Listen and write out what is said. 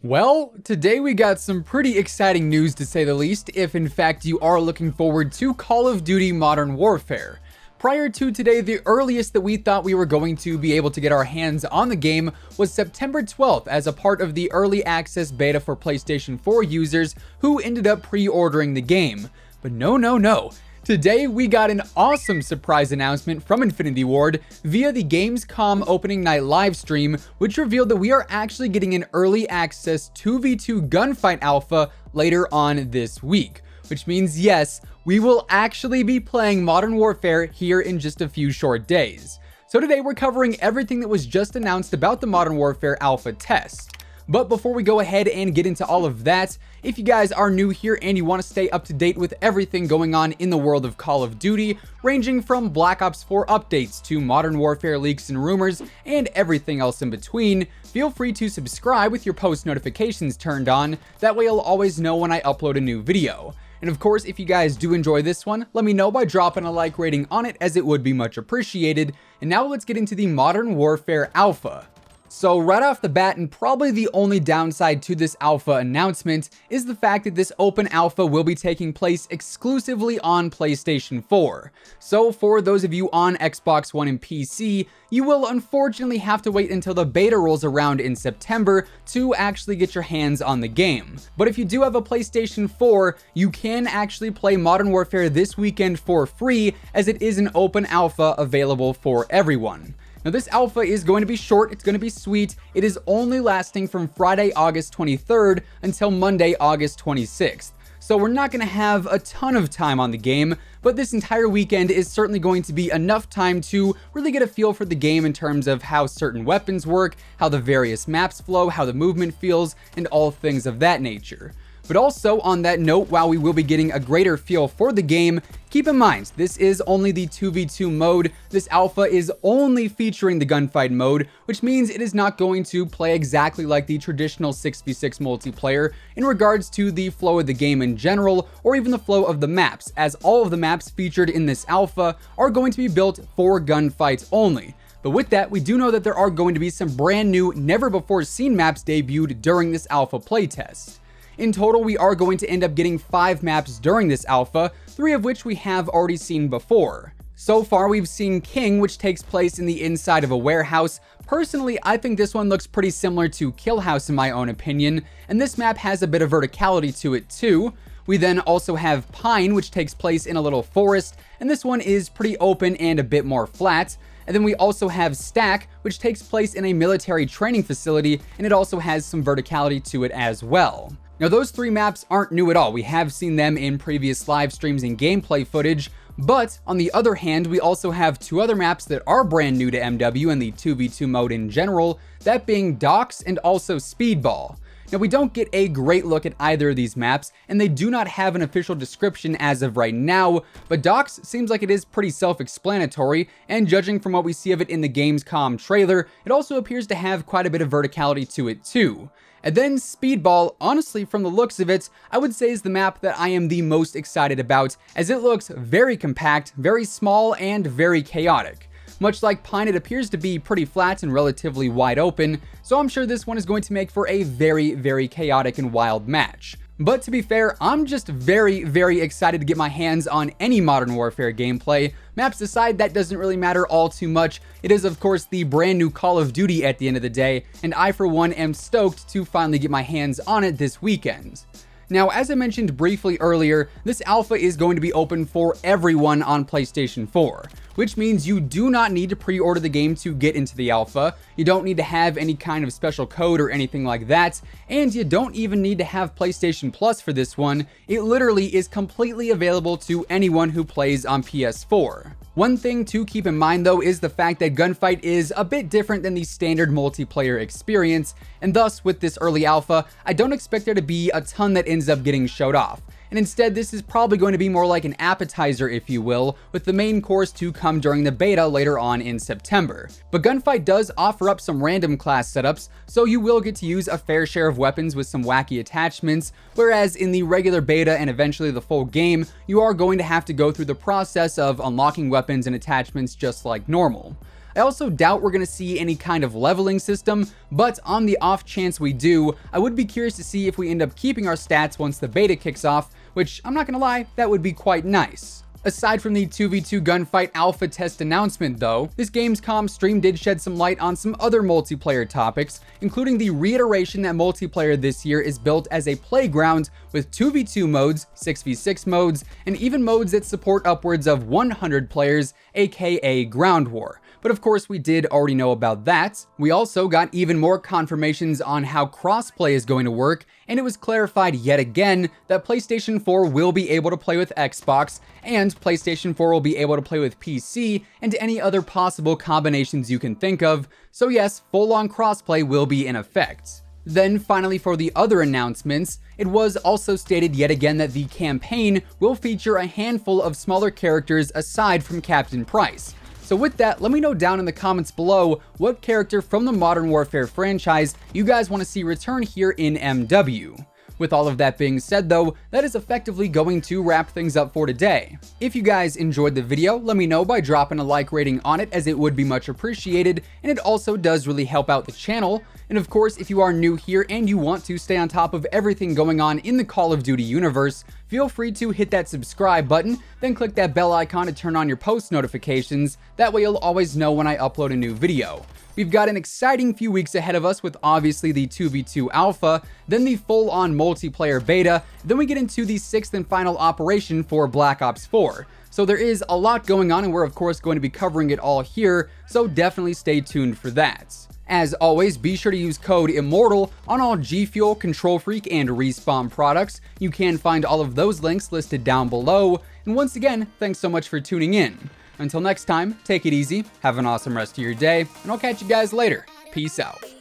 Well, today we got some pretty exciting news to say the least, if in fact you are looking forward to Call of Duty Modern Warfare. Prior to today, the earliest that we thought we were going to be able to get our hands on the game was September 12th as a part of the early access beta for PlayStation 4 users who ended up pre-ordering the game. But no. Today, we got an awesome surprise announcement from Infinity Ward via the Gamescom opening night livestream, which revealed that we are actually getting an early access 2v2 gunfight alpha later on this week. Which means, yes, we will actually be playing Modern Warfare here in just a few short days. So today, we're covering everything that was just announced about the Modern Warfare alpha test. But before we go ahead and get into all of that, if you guys are new here and you want to stay up to date with everything going on in the world of Call of Duty, ranging from Black Ops 4 updates to Modern Warfare leaks and rumors and everything else in between, feel free to subscribe with your post notifications turned on. That way you'll always know when I upload a new video. And of course, if you guys do enjoy this one, let me know by dropping a like rating on it, as it would be much appreciated. And now let's get into the Modern Warfare alpha. So right off the bat, and probably the only downside to this alpha announcement, is the fact that this open alpha will be taking place exclusively on PlayStation 4. So for those of you on Xbox One and PC, you will unfortunately have to wait until the beta rolls around in September to actually get your hands on the game. But if you do have a PlayStation 4, you can actually play Modern Warfare this weekend for free, as it is an open alpha available for everyone. Now this alpha is going to be short, it's going to be sweet. It is only lasting from Friday, August 23rd until Monday, August 26th. So we're not going to have a ton of time on the game, but this entire weekend is certainly going to be enough time to really get a feel for the game in terms of how certain weapons work, how the various maps flow, how the movement feels, and all things of that nature. But also, on that note, while we will be getting a greater feel for the game, keep in mind, this is only the 2v2 mode. This alpha is only featuring the gunfight mode, which means it is not going to play exactly like the traditional 6v6 multiplayer in regards to the flow of the game in general, or even the flow of the maps, as all of the maps featured in this alpha are going to be built for gunfights only. But with that, we do know that there are going to be some brand new, never-before-seen maps debuted during this alpha playtest. In total, we are going to end up getting 5 maps during this alpha, 3 of which we have already seen before. So far, we've seen King, which takes place in the inside of a warehouse. Personally, I think this one looks pretty similar to Kill House in my own opinion, and this map has a bit of verticality to it too. We then also have Pine, which takes place in a little forest, and this one is pretty open and a bit more flat. And then we also have Stack, which takes place in a military training facility, and it also has some verticality to it as well. Now those 3 maps aren't new at all. We have seen them in previous live streams and gameplay footage, but on the other hand, we also have 2 other maps that are brand new to MW and the 2v2 mode in general, that being Docks and also Speedball. Now we don't get a great look at either of these maps, and they do not have an official description as of right now, but Docks seems like it is pretty self-explanatory, and judging from what we see of it in the Gamescom trailer, it also appears to have quite a bit of verticality to it too. And then Speedball, honestly from the looks of it, I would say is the map that I am the most excited about, as it looks very compact, very small, and very chaotic. Much like Pine, it appears to be pretty flat and relatively wide open, so I'm sure this one is going to make for a very chaotic and wild match. But to be fair, I'm just very excited to get my hands on any Modern Warfare gameplay. Maps aside, that doesn't really matter all too much. It is of course the brand new Call of Duty at the end of the day, and I for one am stoked to finally get my hands on it this weekend. Now, as I mentioned briefly earlier, this alpha is going to be open for everyone on PlayStation 4, which means you do not need to pre-order the game to get into the alpha, you don't need to have any kind of special code or anything like that, and you don't even need to have PlayStation Plus for this one. It literally is completely available to anyone who plays on PS4. One thing to keep in mind though is the fact that Gunfight is a bit different than the standard multiplayer experience, and thus with this early alpha, I don't expect there to be a ton that ends up getting showed off. And instead, this is probably going to be more like an appetizer, if you will, with the main course to come during the beta later on in September. But Gunfight does offer up some random class setups, so you will get to use a fair share of weapons with some wacky attachments, whereas in the regular beta and eventually the full game, you are going to have to go through the process of unlocking weapons and attachments just like normal. I also doubt we're going to see any kind of leveling system, but on the off chance we do, I would be curious to see if we end up keeping our stats once the beta kicks off, which I'm not going to lie, that would be quite nice. Aside from the 2v2 gunfight alpha test announcement though, this Gamescom stream did shed some light on some other multiplayer topics, including the reiteration that multiplayer this year is built as a playground with 2v2 modes, 6v6 modes, and even modes that support upwards of 100 players, aka Ground War. But of course we did already know about that. We also got even more confirmations on how crossplay is going to work, and it was clarified yet again that PlayStation 4 will be able to play with Xbox, and PlayStation 4 will be able to play with PC, and any other possible combinations you can think of. So yes, full-on crossplay will be in effect. Then finally, for the other announcements, it was also stated yet again that the campaign will feature a handful of smaller characters aside from Captain Price. So with that, let me know down in the comments below what character from the Modern Warfare franchise you guys want to see return here in MW. With all of that being said though, that is effectively going to wrap things up for today. If you guys enjoyed the video, let me know by dropping a like rating on it, as it would be much appreciated, and it also does really help out the channel. And of course, if you are new here and you want to stay on top of everything going on in the Call of Duty universe, feel free to hit that subscribe button, then click that bell icon to turn on your post notifications. That way you'll always know when I upload a new video. We've got an exciting few weeks ahead of us with obviously the 2v2 alpha, then the full-on multiplayer beta, then we get into the 6th and final operation for Black Ops 4. So there is a lot going on, and we're of course going to be covering it all here, so definitely stay tuned for that. As always, be sure to use code IMMORTAL on all G Fuel, Control Freak, and Respawn products. You can find all of those links listed down below. And once again, thanks so much for tuning in. Until next time, take it easy, have an awesome rest of your day, and I'll catch you guys later. Peace out.